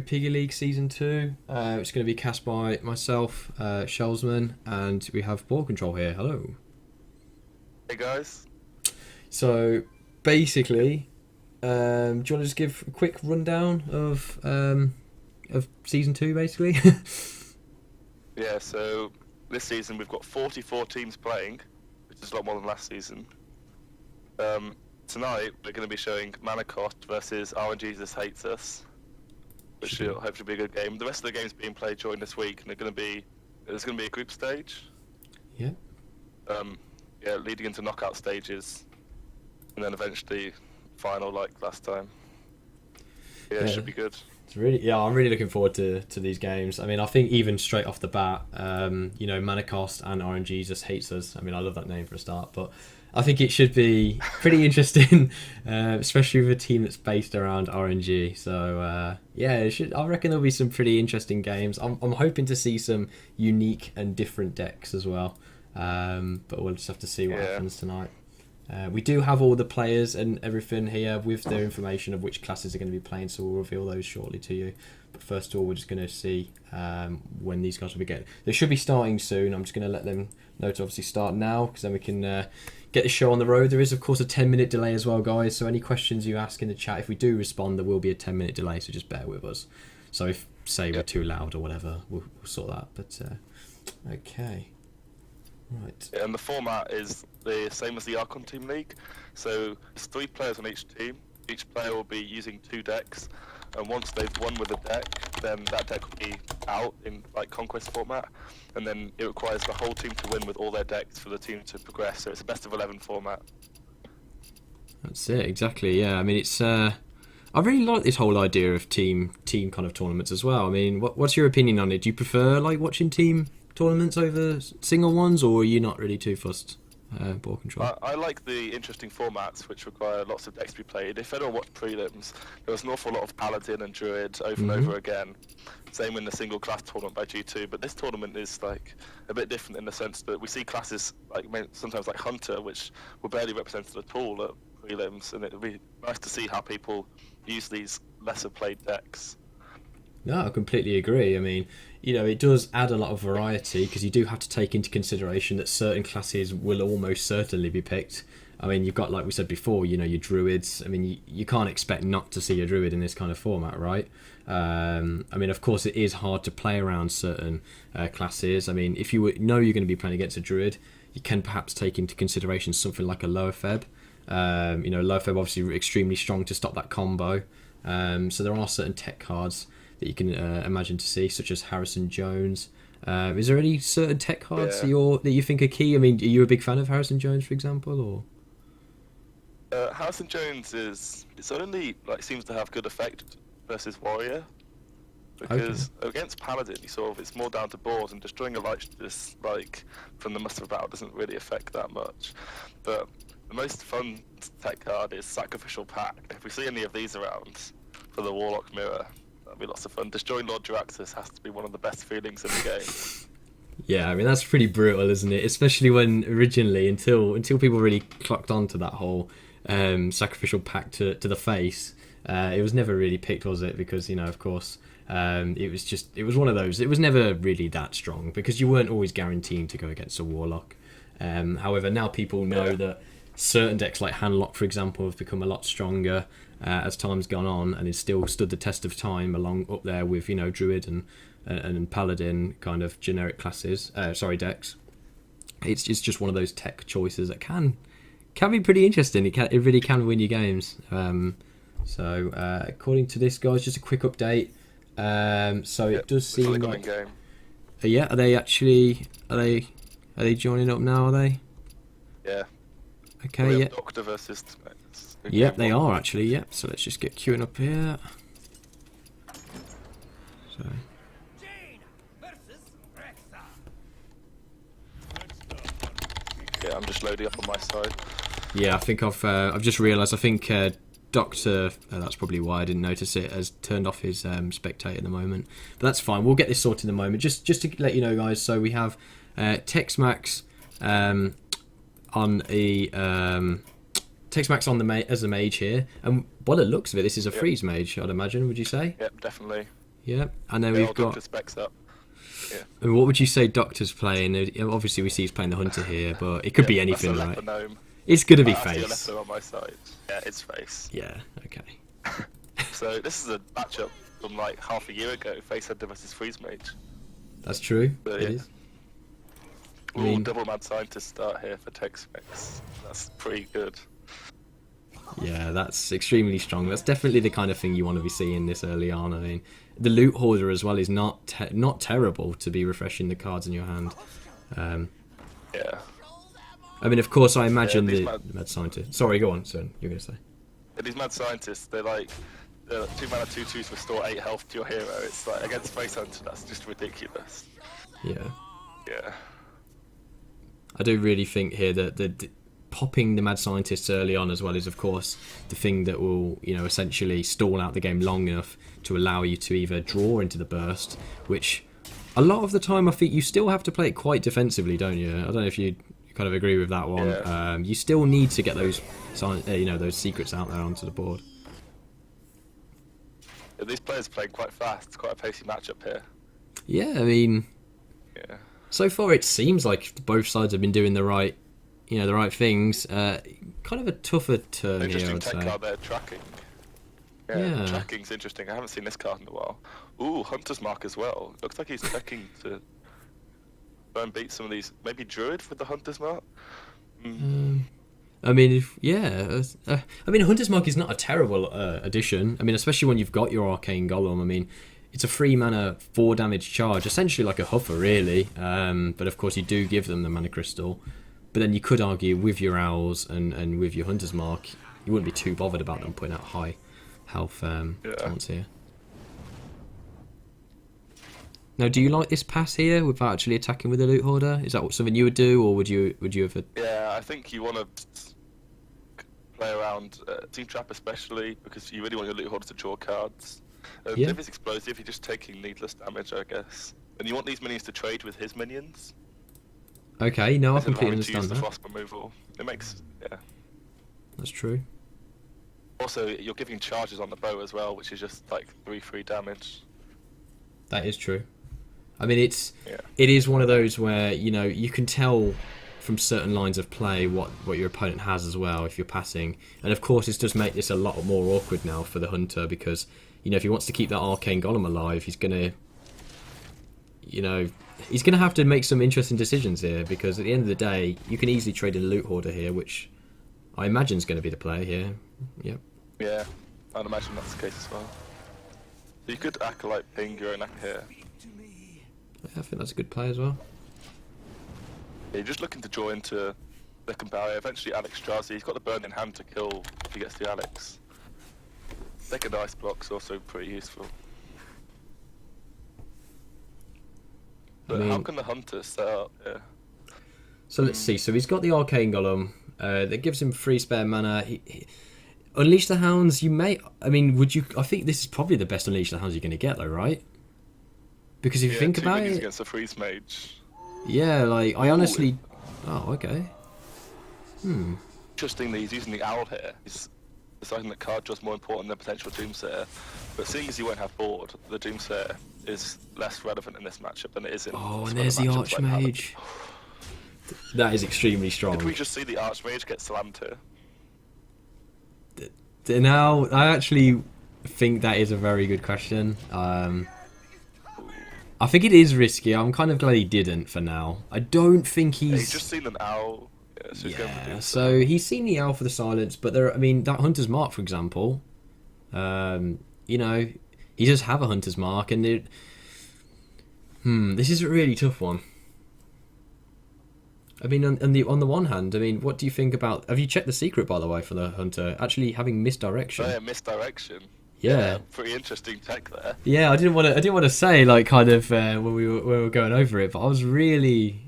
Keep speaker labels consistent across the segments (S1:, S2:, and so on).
S1: Piggie League Season 2. It's going to be cast by myself, Shellsman, and we have BoarControl here. Hello.
S2: Hey guys.
S1: So, basically, do you want to just give a quick rundown of Season 2, basically?
S2: Yeah, so this season we've got 44 teams playing, which is a lot more than last season. Tonight we're going to be showing Manicost versus RNGesus Hates Us, which should hopefully be a good game. The rest of the games being played during this week, and there's going to be a group stage.
S1: Yeah.
S2: Leading into knockout stages, and then eventually final like last time. Yeah, it should be good.
S1: I'm really looking forward to these games. I mean, I think even straight off the bat, Manicost and RNGesus Hates Us. I mean, I love that name for a start, but I think it should be pretty interesting, especially with a team that's based around RNG. So I reckon there'll be some pretty interesting games. I'm hoping to see some unique and different decks as well, but we'll just have to see what happens tonight. We do have all the players and everything here with their information of which classes are going to be playing, so we'll reveal those shortly to you. But first of all, we're just going to see when these guys will be getting. They should be starting soon. I'm just going to let them know to obviously start now, because then we can get the show on the road. There is, of course, a 10-minute delay as well, guys. So any questions you ask in the chat, if we do respond, there will be a 10-minute delay, so just bear with us. So if, say, we're too loud or whatever, we'll sort that. But, okay. Right.
S2: Yeah, and the format is the same as the Archon Team League. So there's 3 players on each team. Each player will be using 2 decks, and once they've won with a deck, then that deck will be out in like Conquest format, and then it requires the whole team to win with all their decks for the team to progress. So it's a best of 11 format.
S1: That's it, exactly. Yeah, I mean, it's I really like this whole idea of team kind of tournaments as well. I mean, what's your opinion on it? Do you prefer like watching team tournaments over single ones, or are you not really too fussed? BoarControl.
S2: I like the interesting formats which require lots of decks to be played. If anyone watched prelims, there was an awful lot of Paladin and Druid over and over again. Same in the single class tournament by G2, but this tournament is like a bit different in the sense that we see classes like sometimes like Hunter, which were barely represented at all at prelims, and it would be nice to see how people use these lesser played decks.
S1: No, I completely agree. I mean, it does add a lot of variety, because you do have to take into consideration that certain classes will almost certainly be picked. I mean, you've got, like we said before, your druids. I mean, you can't expect not to see a druid in this kind of format, right? I mean, of course, it is hard to play around certain classes. I mean, if you know you're going to be playing against a druid, you can perhaps take into consideration something like a lower feb. Lower feb obviously extremely strong to stop that combo. So there are certain tech cards that you can imagine to see, such as Harrison Jones. Is there any certain tech cards that you think are key? I mean, are you a big fan of Harrison Jones, for example, or?
S2: Harrison Jones it's only seems to have good effect versus Warrior, because against Paladin it's more down to board, and destroying a light just from the muster about doesn't really affect that much. But the most fun tech card is Sacrificial Pact. If we see any of these around for the Warlock Mirror, that'll be lots of fun. Destroying Lord Jaraxxus has to be one of the best feelings in the game.
S1: Yeah, I mean, that's pretty brutal, isn't it? Especially when originally, until people really clocked on to that whole Sacrificial Pact to the face, it was never really picked, was it? Because, of course, it was one of those. It was never really that strong, because you weren't always guaranteed to go against a Warlock. However, now people know that certain decks like Handlock, for example, have become a lot stronger as time's gone on, and it's still stood the test of time along up there with Druid and Paladin kind of generic classes. Decks. It's just one of those tech choices that can be pretty interesting. It really can win you games. According to this, guys, just a quick update. It does seem like
S2: game.
S1: Are they actually are they joining up now? Are they?
S2: Yeah.
S1: Okay. Yeah.
S2: Doctor versus.
S1: Yep, they are actually. Yep. So let's just get queuing up here. So.
S2: Yeah, I'm just loading up on my side.
S1: Yeah, I think I've just realised. I think Doctor. That's probably why I didn't notice it. Has turned off his spectate at the moment, but that's fine. We'll get this sorted in a moment. Just to let you know, guys. So we have Tex-Max on a. Tex-Max as a mage here, and by the looks of it, this is a freeze mage, I'd imagine. Would you say?
S2: Yep, definitely.
S1: Yeah, I know
S2: Yeah,
S1: we've
S2: all
S1: got.
S2: Doctor specs up. Yeah.
S1: And what would you say Doctor's playing? Obviously, we see he's playing the Hunter here, but it could
S2: Yeah,
S1: be
S2: that's a
S1: anything,
S2: leper
S1: right?
S2: gnome.
S1: It's gonna be
S2: I see a
S1: face.
S2: leper on my side. Yeah, it's face.
S1: Yeah. Okay.
S2: So this is a matchup from like half a year ago. Face Hunter versus Freeze Mage.
S1: That's true.
S2: But,
S1: It
S2: yeah.
S1: is. I
S2: Ooh,
S1: mean-
S2: double mad scientist start here for tech specs. That's pretty good.
S1: Yeah, that's extremely strong. That's definitely the kind of thing you want to be seeing this early on. I mean, the loot hoarder as well is not terrible to be refreshing the cards in your hand.
S2: Yeah.
S1: I mean, of course, I imagine
S2: these
S1: the mad scientist. Sorry, go on, son. You're gonna say.
S2: And these mad scientists, they're like 2 mana 2/2s restore 8 health to your hero. It's like against Face Hunter, that's just ridiculous.
S1: Yeah,
S2: Yeah.
S1: I do really think here that popping the mad scientists early on as well is, of course, the thing that will, essentially stall out the game long enough to allow you to either draw into the burst, which a lot of the time I think you still have to play it quite defensively, don't you? I don't know if you kind of agree with that one.
S2: Yeah.
S1: You still need to get those, those secrets out there onto the board.
S2: Yeah, these players playing quite fast. It's quite a pacey matchup here.
S1: Yeah, I mean,
S2: Yeah.
S1: so far it seems like both sides have been doing the right things. Kind of a tougher turn here, I
S2: Interesting
S1: would
S2: tech
S1: say.
S2: card there, tracking.
S1: Yeah.
S2: Tracking's interesting. I haven't seen this card in a while. Ooh, Hunter's Mark as well. Looks like he's checking to try and beat some of these. Maybe Druid with the Hunter's Mark?
S1: I mean, I mean, Hunter's Mark is not a terrible addition. I mean, especially when you've got your Arcane Golem. I mean, it's a 3 mana 4 damage charge, essentially like a Huffer, really. But of course, you do give them the Mana Crystal. But then you could argue with your Owls and with your Hunter's Mark, you wouldn't be too bothered about them putting out high health taunts here. Now, do you like this pass here without actually attacking with the Loot Hoarder? Is that something you would do, or would you have?
S2: Yeah, I think you want to play around Team Trap especially, because you really want your Loot Hoarder to draw cards.
S1: Yeah.
S2: If it's explosive, you're just taking needless damage, I guess. And you want these minions to trade with his minions.
S1: Okay, no, I
S2: Instead of
S1: completely
S2: having to use
S1: understand
S2: the
S1: that.
S2: frost removal. It makes, yeah.
S1: That's true.
S2: Also, you're giving charges on the bow as well, which is just like 3/3 damage.
S1: That is true. I mean, it
S2: Yeah.
S1: is one of those where you can tell from certain lines of play what your opponent has as well if you're passing, and of course it does make this a lot more awkward now for the Hunter because if he wants to keep that Arcane Golem alive, he's gonna have to make some interesting decisions here because at the end of the day, you can easily trade in a Loot Hoarder here, which I imagine is going to be the play here. Yep.
S2: Yeah, I'd imagine that's the case as well. So you could Acolyte ping your own Ack here.
S1: I think that's a good play as well.
S2: Yeah, you're just looking to draw into the barrier. Eventually, Alex Strassi, he's got the burn in hand to kill if he gets the Alex. Second ice block's also pretty useful. But how can the Hunter set up here?
S1: So let's see. So he's got the Arcane Golem. That gives him 3 spare mana. Unleash the Hounds. Would you? I think this is probably the best Unleash the Hounds you're going to get, though, right? Because if you think about it,
S2: against a freeze mage.
S1: Yeah, like I honestly. Oh, okay.
S2: Interestingly, he's using the Owl here. He's deciding that card draw is more important than potential Doomsayer. But seeing as you won't have board, the Doomsayer is less relevant in this matchup than it is in.
S1: Oh, and
S2: some
S1: there's
S2: other
S1: the
S2: matchups like Paladin.
S1: Archmage. That is extremely strong.
S2: Did we just see the Archmage get slammed here?
S1: Now, I actually think that is a very good question. I think it is risky. I'm kind of glad he didn't for now. I don't think he's.
S2: Yeah, he's just seen an Owl. Yeah, so he's going for Doomsayer.
S1: So he's seen the Owl for the silence, but that Hunter's Mark, for example, he does have a Hunter's Mark, and this is a really tough one. I mean, on the one hand, what do you think about? Have you checked the secret, by the way, for the Hunter actually having misdirection?
S2: Oh, yeah, misdirection.
S1: Yeah.
S2: Pretty interesting tech there.
S1: Yeah, I didn't want to say like kind of when we were going over it, but I was really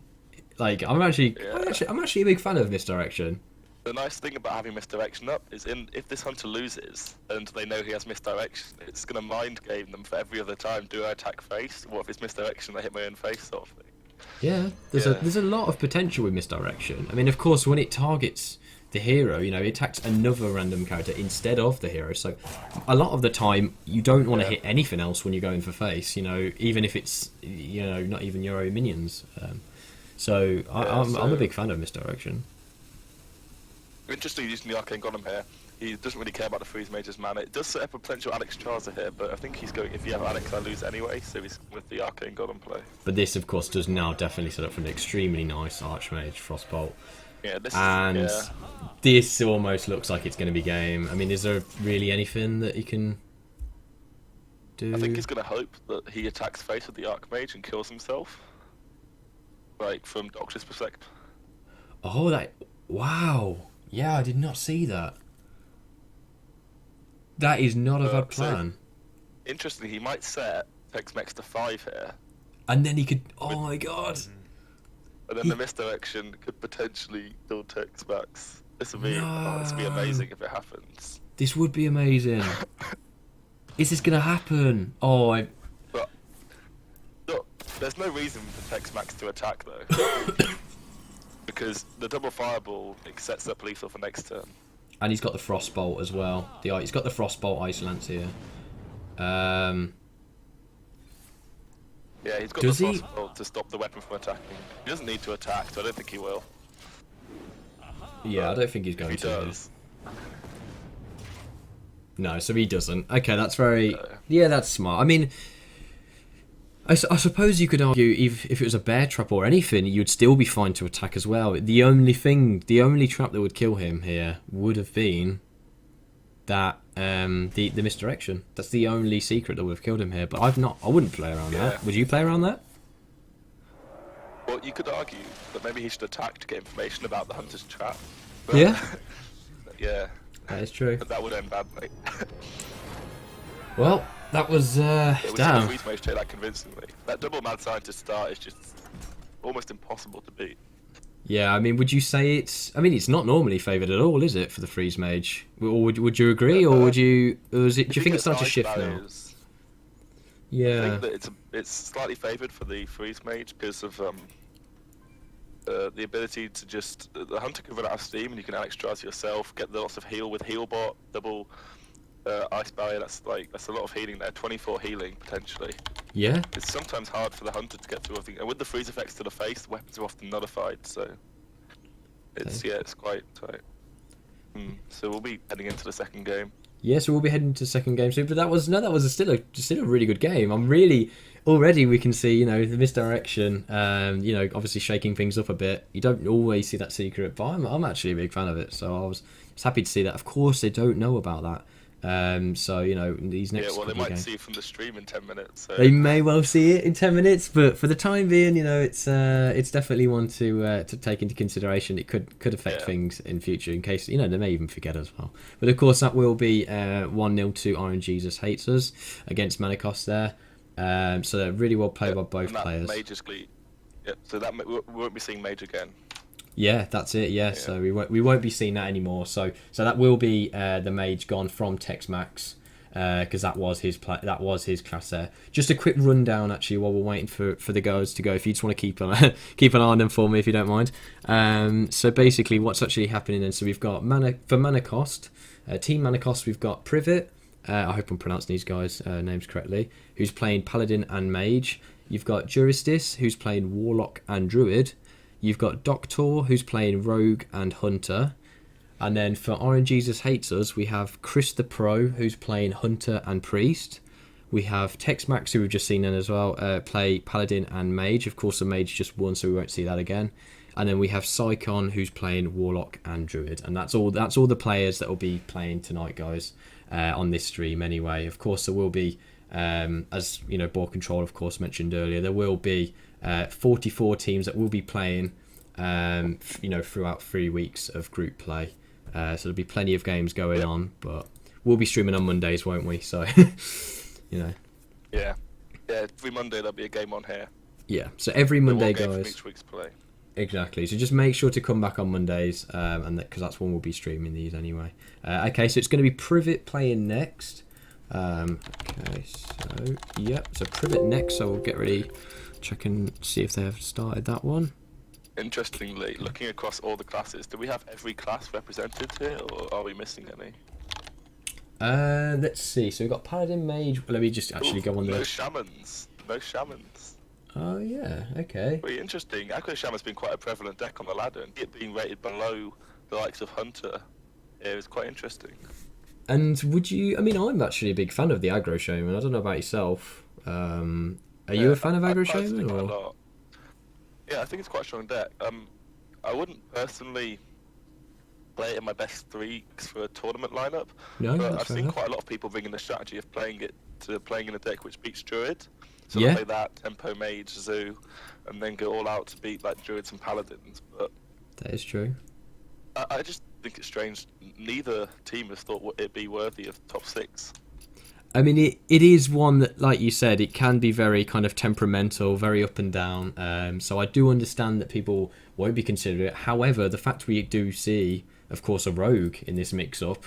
S1: like I'm actually a big fan of misdirection.
S2: The nice thing about having misdirection up is if this Hunter loses and they know he has misdirection, it's going to mind game them for every other time. Do I attack face? What if it's misdirection? I hit my own face, sort of thing.
S1: Yeah, there's a lot of potential with misdirection. I mean, of course, when it targets the hero. You know, he attacked another random character instead of the hero. So a lot of the time, you don't want to hit anything else when you're going for face. You know, even if it's not even your own minions. I'm a big fan of misdirection.
S2: Interestingly, using the Arcane Golem here, he doesn't really care about the freeze mage's mana. It does set up a potential Alex Charzer here, but I think he's going, if you have Alex, I lose anyway, so he's with the Arcane Golem play.
S1: But this, of course, does now definitely set up for an extremely nice Archmage Frostbolt.
S2: Yeah,
S1: this almost looks like it's going to be game. I mean, is there really anything that he can do?
S2: I think he's going to hope that he attacks face with the Archmage and kills himself. Like, from Doctor's perspective.
S1: Oh, wow. Yeah, I did not see that. That is not a bad plan.
S2: So, interestingly, he might set Tex-Mex to 5 here.
S1: And then he could... Oh my god.
S2: And then the misdirection could potentially kill Tex-Mex. This would be amazing if it happens.
S1: This would be amazing. Is this going to happen? But,
S2: look, there's no reason for Tex-Mex to attack, though. Because the double fireball sets up lethal for next turn.
S1: And he's got the Frostbolt as well. He's got the Frostbolt Ice Lance here.
S2: Yeah, he's got the Frostbolt to stop the weapon from attacking. He doesn't need to attack, so I don't think he will.
S1: Yeah, I don't think he's going
S2: he
S1: to.
S2: Does.
S1: No, so he doesn't. Okay, that's very... Yeah, that's smart. I mean... I suppose you could argue if it was a bear trap or anything, you'd still be fine to attack as well. The only trap that would kill him here would have been that the misdirection. That's the only secret that would have killed him here. But I wouldn't play around that. Would you play around that?
S2: Well, you could argue that maybe he should attack to get information about the hunter's trap.
S1: But, yeah.
S2: Yeah.
S1: That is true.
S2: But that would end badly.
S1: Well, that was damn.
S2: Freeze mage take that convincingly. That double mad scientist start is just almost impossible to beat.
S1: Yeah, I mean, would you say it's? I mean, it's not normally favoured at all, is it, for the freeze mage? Or would you agree, or would you? Or is it? Do you think it's starting to shift
S2: values,
S1: now? Yeah.
S2: I think that it's slightly favoured for the freeze mage because of the ability to just the hunter can run out of steam and you can Alex Charge yourself, get the lots of heal with healbot, double ice barrier. That's a lot of healing there. 24 healing potentially.
S1: Yeah.
S2: It's sometimes hard for the hunter to get through everything, and with the freeze effects to the face, the weapons are often nullified. So it's quite tight. So we'll be heading into the second game.
S1: Yeah, so we'll be heading to the second game soon. But that was still a really good game. I'm really already we can see the misdirection. Obviously shaking things up a bit. You don't always see that secret, but I'm actually a big fan of it. So I was happy to see that. Of course, they don't know about that. These next
S2: they
S1: couple
S2: might
S1: of games,
S2: see it from the stream in 10 minutes. So.
S1: They may well see it in 10 minutes, but for the time being, it's definitely one to take into consideration. It could affect things in future in case they may even forget as well. But of course, that will be 1-0 to Iron Jesus Hates Us against Manikos there. So really well played by both players.
S2: So that we won't be seeing Mage again.
S1: Yeah, that's it. Yeah, so we won't be seeing that anymore. So that will be the mage gone from Tex-Mex because that was his class there. Just a quick rundown actually while we're waiting for the girls to go. If you just want to keep an eye on them for me, if you don't mind. So basically, what's actually happening then? So we've got for Manacost, Team Manacost. We've got Privet. I hope I'm pronouncing these guys' names correctly. Who's playing Paladin and Mage? You've got Juristis, who's playing Warlock and Druid. You've got Doctor, who's playing Rogue and Hunter. And then for Iron Jesus Hates Us, we have Chris the Pro, who's playing Hunter and Priest. We have Tex-Max, who we've just seen then as well, play Paladin and Mage. Of course, the Mage just won, so we won't see that again. And then we have Psychon, who's playing Warlock and Druid. And that's all the players that will be playing tonight, guys, on this stream anyway. Of course, there will be, as BoarControl, of course, mentioned earlier, there will be 44 teams that will be playing throughout 3 weeks of group play, so there'll be plenty of games going on, but we'll be streaming on Mondays, won't we? So
S2: every Monday there'll be a game on here.
S1: So every Monday, guys,
S2: from each week's play.
S1: Exactly, so just make sure to come back on Mondays, and because that's when we'll be streaming these anyway. Okay, so it's going to be Privet playing next. So Privet next, so we'll get ready. Check and see if they have started that one.
S2: Interestingly, looking across all the classes, do we have every class represented here, or are we missing any?
S1: Let's see. So we've got Paladin, Mage. Let me just actually go on
S2: No
S1: the.
S2: shamans. No shamans.
S1: Oh yeah. Okay.
S2: Very interesting. Aggro Shaman's been quite a prevalent deck on the ladder, and it being rated below the likes of Hunter here is quite interesting.
S1: And would you? I mean, I'm actually a big fan of the Aggro Shaman. I don't know about yourself. Are you a fan of Aggro Shaman? Or?
S2: Yeah, I think it's quite a strong deck. I wouldn't personally play it in my best 3 for a tournament lineup,
S1: No,
S2: but
S1: that's
S2: I've
S1: fair
S2: seen
S1: enough.
S2: quite a lot of people bringing the strategy of playing it to playing in a deck which beats Druid. So
S1: Yeah.
S2: they'll play that, Tempo Mage, Zoo, and then go all out to beat like Druids and Paladins. But
S1: That is true.
S2: I just think it's strange. Neither team has thought it'd be worthy of top 6.
S1: I mean, it is one that, like you said, it can be very kind of temperamental, very up and down. So I do understand that people won't be considering it. However, the fact we do see, of course, a rogue in this mix-up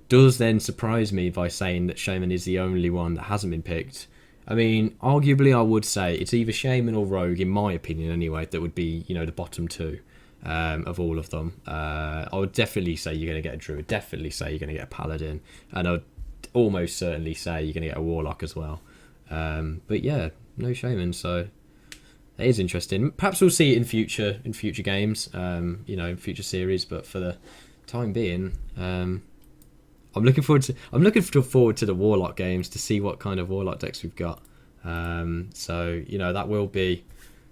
S1: does then surprise me by saying that Shaman is the only one that hasn't been picked. I mean, arguably, I would say it's either Shaman or Rogue, in my opinion, anyway. That would be, the bottom 2 of all of them. I would definitely say you're going to get a Druid. Definitely say you're going to get a Paladin, and I'd almost certainly say you're going to get a Warlock as well. But yeah, no Shaman, so it is interesting. Perhaps we'll see it in future games, in future series. But for the time being, I'm looking forward to the Warlock games to see what kind of Warlock decks we've got. So that will be,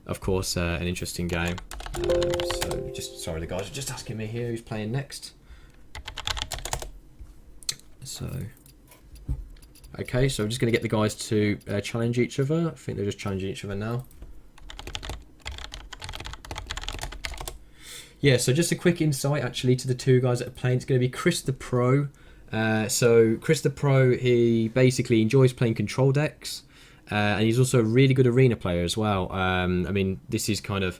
S1: of course, an interesting game. So sorry, the guys are just asking me here who's playing next. So. Okay, so I'm just going to get the guys to challenge each other. I think they're just challenging each other now. Yeah, so just a quick insight actually to the 2 guys that are playing. It's going to be Chris the Pro. So Chris the Pro, he basically enjoys playing control decks. And he's also a really good arena player as well. I mean, this is kind of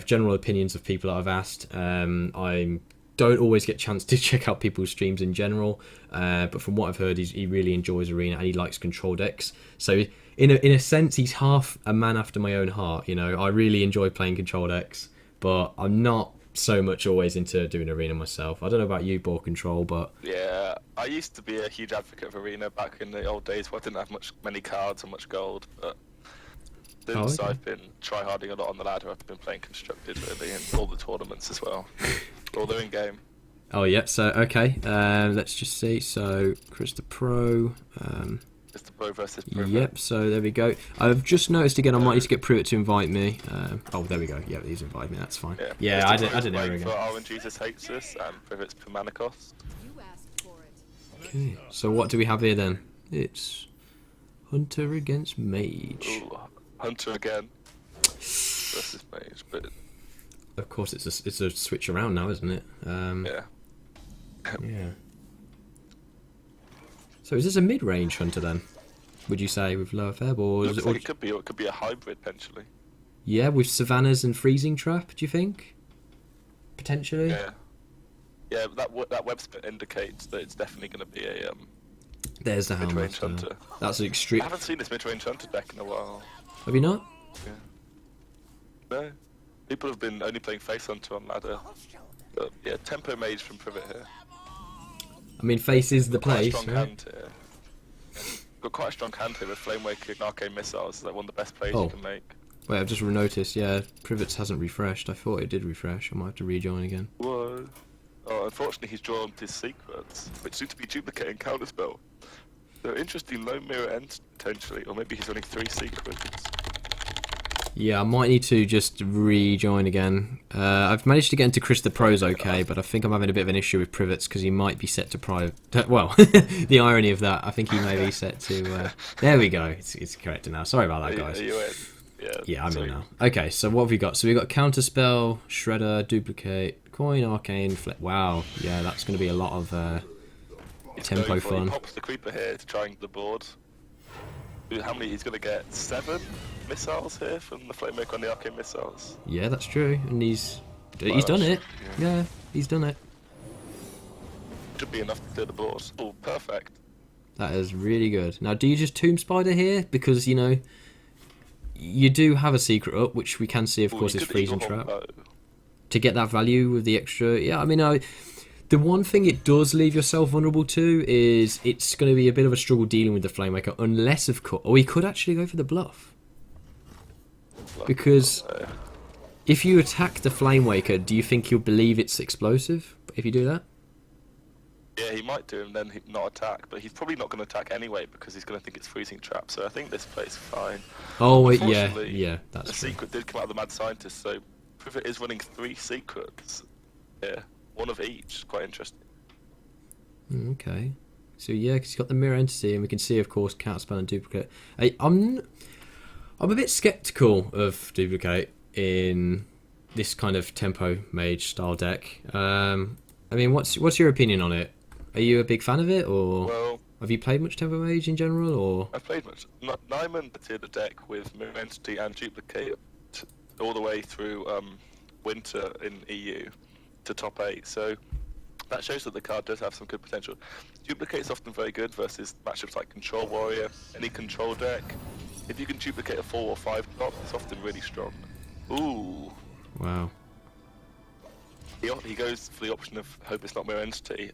S1: general opinions of people that I've asked. I don't always get a chance to check out people's streams in general, but from what I've heard, he really enjoys arena and he likes control decks. So in a sense, he's half a man after my own heart. I really enjoy playing control decks, but I'm not so much always into doing arena myself. I don't know about you, BoarControl, but
S2: Yeah, I used to be a huge advocate of arena back in the old days where I didn't have many cards or much gold, but since I've been tryharding a lot on the ladder, I've been playing constructed really in all the tournaments as well. All they're in game.
S1: Oh yeah, so okay, let's just see. So Chris the Pro.
S2: It's the Pro versus Privet.
S1: Yep, so there we go. I've just noticed again I might need to get Privet to invite me. Oh, there we go. Yeah, he's invited me, that's fine. Yeah, I didn't know again.
S2: For RNGesus hates us and Privet's per mana cost.
S1: Okay, so what do we have here then? It's Hunter against Mage.
S2: Ooh, Hunter again versus Mage, but
S1: of course it's a switch around now, isn't it?
S2: yeah.
S1: Yeah. So is this a mid-range Hunter then? Would you say with lower feb or
S2: Looks like it could be a hybrid potentially.
S1: Yeah, with Savannas and Freezing Trap, do you think? Potentially?
S2: Yeah. Yeah, that web split indicates that it's definitely going to be a
S1: There's the
S2: mid-range
S1: Helm.
S2: Hunter.
S1: That's an extreme.
S2: I haven't seen this mid-range Hunter deck in a while.
S1: Have you not?
S2: Yeah. No. People have been only playing Face Hunter on ladder. But yeah, Tempo Mage from Privet here.
S1: I mean, Face is the
S2: Quite a
S1: place,
S2: strong
S1: right?
S2: hand here. Got quite a strong hand here with Flame Waker and Arcane Missiles. It's like one of the best plays
S1: Oh.
S2: you can make.
S1: Wait, I've just noticed, yeah, Privet's hasn't refreshed. I thought it did refresh. I might have to rejoin again.
S2: Whoa. Oh, unfortunately he's drawn his secrets, which seem to be duplicating Counterspell. So interesting low mirror end potentially, or maybe he's running 3 secrets.
S1: Yeah, I might need to just rejoin again. I've managed to get into Chris the Pro's okay, but I think I'm having a bit of an issue with Privet's because he might be set to private. Well, the irony of that, I think he may be set to... There we go, it's correct now. Sorry about that, guys.
S2: Are you in?
S1: Yeah, I'm in now. Okay, so what have we got? So we've got Counterspell, Shredder, Duplicate, Coin, Arcane, Flip. Wow, yeah, that's going to be a lot of tempo fun.
S2: He pops the Creeper here to try and the board. How many? He's going to get 7 missiles here from the Flame Maker on the Arcane Missiles.
S1: Yeah, that's true, and he's done it. Yeah, he's done it.
S2: Should be enough to clear the board. Oh, perfect.
S1: That is really good. Now, do you just Tomb Spider here? Because, you do have a secret up, which we can see, of
S2: Ooh,
S1: course,
S2: you
S1: is
S2: could
S1: freezing
S2: eagle
S1: trap.
S2: bow.
S1: To get that value with the extra, yeah, I mean, the one thing it does leave yourself vulnerable to is it's going to be a bit of a struggle dealing with the Flamewaker, unless, of course, or he could actually go for the bluff. Because if you attack the Flamewaker, do you think he'll believe it's explosive if you do that?
S2: Yeah, he might do and then not attack, but he's probably not going to attack anyway because he's going to think it's freezing trap. So I think this plays fine.
S1: Oh, wait, yeah,
S2: Unfortunately,
S1: that's
S2: the
S1: true.
S2: secret did come out of the Mad Scientist, so Privet is running 3 secrets. Yeah, one of each. Quite interesting.
S1: Okay. So yeah, because he's got the mirror entity, and we can see, of course, counterspell and duplicate. I'm a bit skeptical of duplicate in this kind of tempo mage style deck. I mean, what's your opinion on it? Are you a big fan of it, or
S2: Well,
S1: have you played much tempo mage in general, or?
S2: I've played much. Nyman did a deck with mirror entity and duplicate all the way through winter in EU to top 8. So that shows that the card does have some good potential. Duplicate's often very good versus matchups like Control Warrior, any control deck. If you can duplicate a 4 or 5 drop, it's often really strong. Ooh.
S1: Wow.
S2: He goes for the option of hope it's not mirror entity.